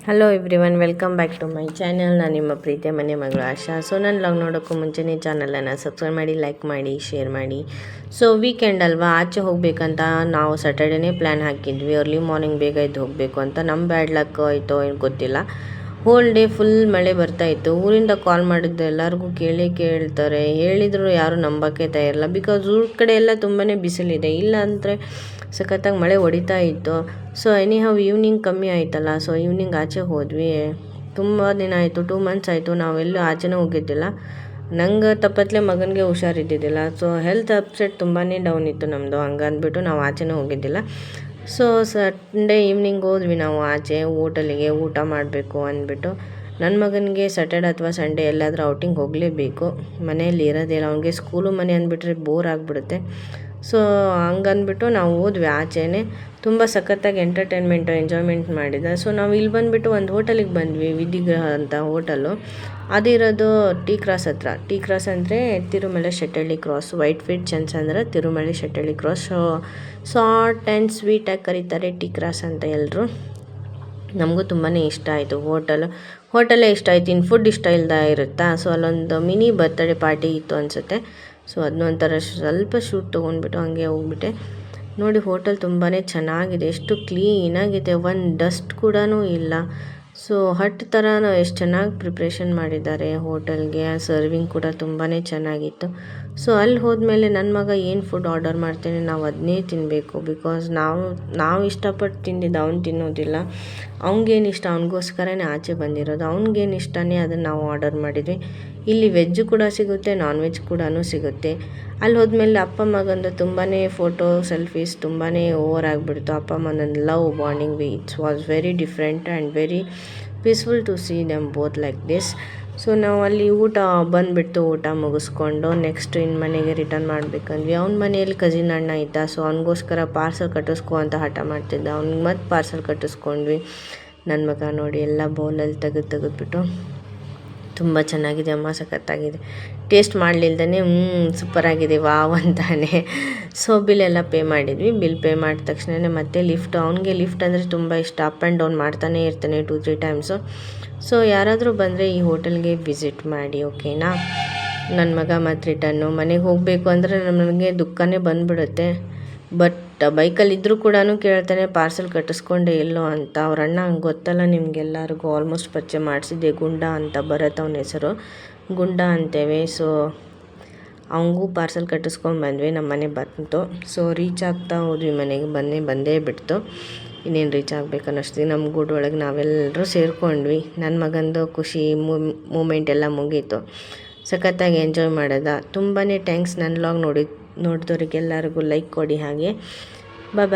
Hello everyone, welcome back to my channel. ನಾನು ನಿಮ್ಮ ಪ್ರೀತಿಯ ಮನೆ ಮಗಳು ಆಶಾ. ಸೊ ನನ್ನ ಲಾಗ್ ನೋಡೋಕ್ಕೂ ಮುಂಚೆನೇ ಚಾನಲನ್ನು ಸಬ್ಸ್ಕ್ರೈಬ್ ಮಾಡಿ, ಲೈಕ್ ಮಾಡಿ, ಶೇರ್ ಮಾಡಿ. ಸೊ ವೀಕೆಂಡ್ ಅಲ್ವಾ, ಆಚೆ ಹೋಗಬೇಕಂತ ನಾವು ಸ್ಯಾಟರ್ಡೇನೇ ಪ್ಲ್ಯಾನ್ ಹಾಕಿದ್ವಿ. ಅರ್ಲಿ ಮಾರ್ನಿಂಗ್ ಬೇಗ ಎದ್ದು ಹೋಗಬೇಕು ಅಂತ. ನಮ್ಮ ಬ್ಯಾಡ್ ಲಕ್ ಆಯಿತೋ ಏನು ಗೊತ್ತಿಲ್ಲ, ಹೋಲ್ ಡೇ ಫುಲ್ ಮಳೆ ಬರ್ತಾಯಿತ್ತು. ಊರಿಂದ ಕಾಲ್ ಮಾಡಿದ್ದು ಎಲ್ಲರಿಗೂ ಕೇಳ್ತಾರೆ, ಹೇಳಿದ್ರು ಯಾರೂ ನಂಬೋಕ್ಕೆ ತಯಾರಿಲ್ಲ. ಬಿಕಾಸ್ ಊರ ಕಡೆ ಎಲ್ಲ ತುಂಬಾ ಬಿಸಿಲಿದೆ, ಇಲ್ಲ ಅಂದರೆ ಸಖತ್ತಾಗಿ ಮಳೆ ಹೊಡಿತಾ ಇತ್ತು. ಸೊ ಎನಿಹವ್ ಈವ್ನಿಂಗ್ ಕಮ್ಮಿ ಆಯ್ತಲ್ಲ, ಸೊ ಈವ್ನಿಂಗ್ ಆಚೆ ಹೋದ್ವಿ. ತುಂಬ ದಿನ ಆಯಿತು, 2 months ಆಯಿತು ನಾವೆಲ್ಲೂ ಆಚೆನೂ ಹೋಗಿದ್ದಿಲ್ಲ. ನಂಗೆ ತಪ್ಪತ್ಲೆ ಮಗನಿಗೆ ಹುಷಾರಿದ್ದಿದ್ದಿಲ್ಲ. ಸೊ ಹೆಲ್ತ್ ಅಪ್ಸೆಟ್ ತುಂಬಾ ಡೌನ್ ಇತ್ತು ನಮ್ಮದು. ಹಂಗಂದ್ಬಿಟ್ಟು ನಾವು ಆಚೆನೂ ಹೋಗಿದ್ದಿಲ್ಲ. ಸೊ ಸಂಡೇ ಈವ್ನಿಂಗ್ ಹೋದ್ವಿ ನಾವು ಆಚೆ ಹೋಟೆಲಿಗೆ ಊಟ ಮಾಡಬೇಕು ಅಂದ್ಬಿಟ್ಟು. ನನ್ನ ಮಗನಿಗೆ ಸ್ಯಾಟರ್ಡೆ ಅಥವಾ ಸಂಡೇ ಎಲ್ಲಾದರೂ ಔಟಿಂಗ್ ಹೋಗಲೇಬೇಕು, ಮನೆಯಲ್ಲಿ ಇರೋದಿಲ್ಲ. ಅವನಿಗೆ ಸ್ಕೂಲು ಮನೆ ಅಂದ್ಬಿಟ್ರೆ ಬೋರ್ ಆಗಿಬಿಡುತ್ತೆ. ಸೊ ಹಂಗಂದ್ಬಿಟ್ಟು ನಾವು ಹೋದ್ವಿ ಆಚೆನೇ. ತುಂಬ ಸಖತ್ತಾಗಿ ಎಂಜಾಯ್ಮೆಂಟ್ ಮಾಡಿದ. ಸೊ ನಾವು ಇಲ್ಲಿ ಬಂದುಬಿಟ್ಟು ಒಂದು ಹೋಟೆಲಿಗೆ ಬಂದ್ವಿ, ವಿಧಿಗ್ರಹ ಅಂತ ಹೋಟೆಲು. ಅದಿರೋದು ಟೀ ಕ್ರಾಸ್ ಹತ್ರ. ಟೀ ಕ್ರಾಸ್ ಅಂದರೆ Tirumale Shettalli cross. Whitefield Chandrasandra Tirumale Shettalli cross. So short and ಸ್ವೀಟಾಗಿ ಕರೀತಾರೆ ಟೀ ಕ್ರಾಸ್ ಅಂತ ಎಲ್ಲರೂ. ನಮಗೂ ತುಂಬಾ ಇಷ್ಟ ಆಯಿತು ಹೋಟೆಲೇ ಇಷ್ಟ ಆಯಿತು. ಇನ್ನು ಫುಡ್ ಇಷ್ಟ ಇಲ್ಲದ ಇರುತ್ತಾ. ಸೊ ಅಲ್ಲೊಂದು ಮಿನಿ ಬರ್ತ್ಡೇ ಪಾರ್ಟಿ ಇತ್ತು ಅನಿಸುತ್ತೆ. ಸೊ ಅದನ್ನೊಂಥರ ಸ್ವಲ್ಪ ಶೂಟ್ ತೊಗೊಂಡ್ಬಿಟ್ಟು ಹಂಗೆ ಹೋಗ್ಬಿಟ್ಟೆ. ನೋಡಿ ಹೋಟೆಲ್ ತುಂಬಾ ಚೆನ್ನಾಗಿದೆ, ಎಷ್ಟು ಕ್ಲೀನಾಗಿದೆ, ಒಂದು ಡಸ್ಟ್ ಕೂಡ ಇಲ್ಲ. ಸೊ ಹಟ್ ಥರ ಎಷ್ಟು ಚೆನ್ನಾಗಿ ಪ್ರಿಪ್ರೇಷನ್ ಮಾಡಿದ್ದಾರೆ ಹೋಟೆಲ್ಗೆ. ಸರ್ವಿಂಗ್ ಕೂಡ ತುಂಬಾ ಚೆನ್ನಾಗಿತ್ತು. ಸೊ ಅಲ್ಲಿ ಹೋದ್ಮೇಲೆ ನನ್ನ ಮಗ ಏನು ಫುಡ್ ಆರ್ಡರ್ ಮಾಡ್ತೇನೆ, ನಾವು ಅದನ್ನೇ ತಿನ್ನಬೇಕು. ಬಿಕಾಸ್ ನಾವು ಇಷ್ಟಪಟ್ಟು ತಿಂದಿದ್ದು ಅವ್ನು ತಿನ್ನೋದಿಲ್ಲ. ಅವ್ನಿಗೇನು ಇಷ್ಟ, ಅವನಿಗೋಸ್ಕರನೇ ಆಚೆ ಬಂದಿರೋದು. ಅವ್ನಿಗೇನು ಇಷ್ಟನೇ ಅದನ್ನು ನಾವು ಆರ್ಡರ್ ಮಾಡಿದ್ವಿ. ಇಲ್ಲಿ ವೆಜ್ಜು ಕೂಡ ಸಿಗುತ್ತೆ, ನಾನ್ ವೆಜ್ ಕೂಡ ಸಿಗುತ್ತೆ. ಅಲ್ಲಿ ಹೋದ್ಮೇಲೆ ಅಪ್ಪ ಮಗಂದು ತುಂಬಾ ಫೋಟೋ ಸೆಲ್ಫೀಸ್ ತುಂಬಾ ಓವರ್ ಆಗಿಬಿಡ್ತು. ಅಪ್ಪ ಮಗನ love bonding it's was very different and very peaceful to see them both like this. So ನಾವು ಅಲ್ಲಿ ಊಟ ಮುಗಿಸ್ಕೊಂಡು ನೆಕ್ಸ್ಟ್ ಇನ್ನು ಮನೆಗೆ ರಿಟರ್ನ್ ಮಾಡಬೇಕಂದ್ವಿ. ಅವ್ನ ಮನೆಯಲ್ಲಿ ಕಸಿನ್ ಅಣ್ಣ ಇದ್ದ. ಸೊ ಅವ್ನಿಗೋಸ್ಕರ ಪಾರ್ಸಲ್ ಕಟ್ಟಿಸ್ಕೊ ಅಂತ ಹಠ ಮಾಡ್ತಿದ್ದ. ಅವ್ನಿಗೆ ಮತ್ತೆ ಪಾರ್ಸಲ್ ಕಟ್ಟಿಸ್ಕೊಂಡ್ವಿ. ನನ್ನ ಮಗ ನೋಡಿ ಎಲ್ಲ ಬೌಲಲ್ಲಿ ತೆಗೆದ್ಬಿಟ್ಟು, ತುಂಬ ಚೆನ್ನಾಗಿದೆ ಅಮ್ಮ, ಸಖತ್ತಾಗಿದೆ, ಟೇಸ್ಟ್ ಮಾಡಲಿಲ್ದೇ ಸೂಪರಾಗಿದೆ ವಾವ್ ಅಂತಾನೆ. ಸೊ ಬಿಲ್ಲೆಲ್ಲ ಪೇ ಮಾಡಿದ್ವಿ. ಬಿಲ್ ಪೇ ಮಾಡಿದ ತಕ್ಷಣ ಮತ್ತೆ ಅವ್ನಿಗೆ ಲಿಫ್ಟ್ ಅಂದರೆ ತುಂಬ ಇಷ್ಟ. ಅಪ್ ಆ್ಯಂಡ್ ಡೌನ್ ಮಾಡ್ತಾನೆ ಇರ್ತಾನೆ 2-3 ಟೈಮ್ಸು. ಸೊ ಯಾರಾದರೂ ಬಂದರೆ ಈ ಹೋಟೆಲ್ಗೆ ವಿಸಿಟ್ ಮಾಡಿ, ಓಕೆನಾ. ನನ್ನ ಮಗ ಮತ್ತು ರಿಟರ್ನು ಮನೆಗೆ ಹೋಗಬೇಕು ಅಂದರೆ ನನಗೆ ದುಃಖನೇ ಬಂದುಬಿಡುತ್ತೆ. ಬಟ್ ಬೈಕಲ್ಲಿದ್ದರೂ ಕೂಡ ಕೇಳ್ತಾನೆ ಪಾರ್ಸಲ್ ಕಟ್ಟಿಸ್ಕೊಂಡೆ ಎಲ್ಲೋ ಅಂತ. ಅವ್ರ ಅಣ್ಣ ಗೊತ್ತಲ್ಲ ನಿಮಗೆಲ್ಲರಿಗೂ, ಆಲ್ಮೋಸ್ಟ್ ಪರಿಚಯ ಮಾಡಿಸಿದ್ದೆ, ಗುಂಡ ಅಂತ ಬರುತ್ತೆ ಅವನ ಹೆಸರು, ಗುಂಡ ಅಂತೇವೆ. ಸೊ ಅವನಿಗೂ ಪಾರ್ಸಲ್ ಕಟ್ಟಿಸ್ಕೊಂಡ್ಬಂದ್ವಿ. ನಮ್ಮ ಮನೆ ಬಂತು. ಸೊ ರೀಚ್ ಆಗ್ತಾ ಹೋದ್ವಿ ಮನೆಗೆ. ಬಂದೇ ಬಿಡ್ತು. ಇನ್ನೇನು ರೀಚ್ ಆಗಬೇಕನ್ನೋಷ್ಟಿಗೆ ನಮ್ಮ ಗೂಡೊಳಗೆ ನಾವೆಲ್ಲರೂ ಸೇರಿಕೊಂಡ್ವಿ. ನನ್ನ ಮಗಂದು ಖುಷಿ ಮೂಮೆಂಟ್ ಎಲ್ಲ ಮುಗೀತು. ಸಖತ್ತಾಗಿ ಎಂಜಾಯ್ ಮಾಡೋದ. ತುಂಬಾ ಥ್ಯಾಂಕ್ಸ್. ನನ್ನ ಲಾಗ್ ನೋಡಿದವರಿಗೆಲ್ಲರಿಗೂ ಲೈಕ್ ಕೊಡಿ. ಹಾಗೆ ಬಾಯ್.